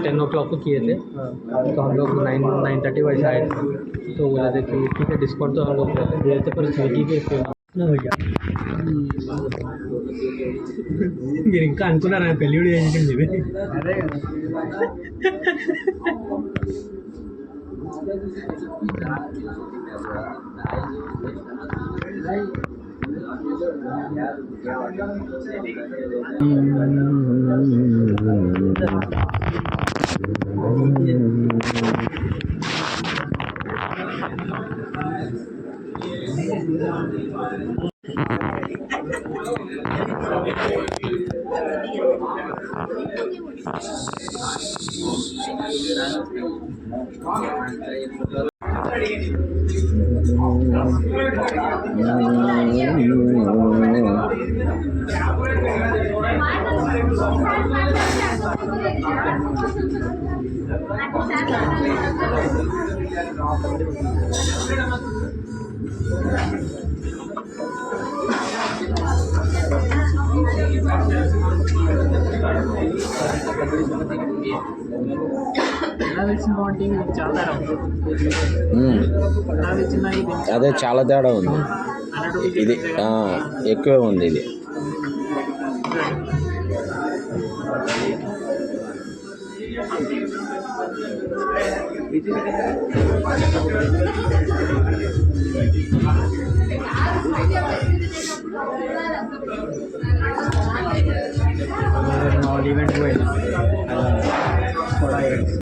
10 o'clock को किए थे। तो हम लोग 9:30 बजे आए थे। तो बोला था कि ठीक है डिस्काउंट तो हम लोग दे देते पर स्विगी के ना भैया మీరు ఇంకా అనుకున్నారా పెళ్ళి కూడా చేసింది ఇది అదే అదే చాలా తేడా ఉంది. ఇది ఎక్కువే ఉంది ఇది. ఈవెంట్ పోయినా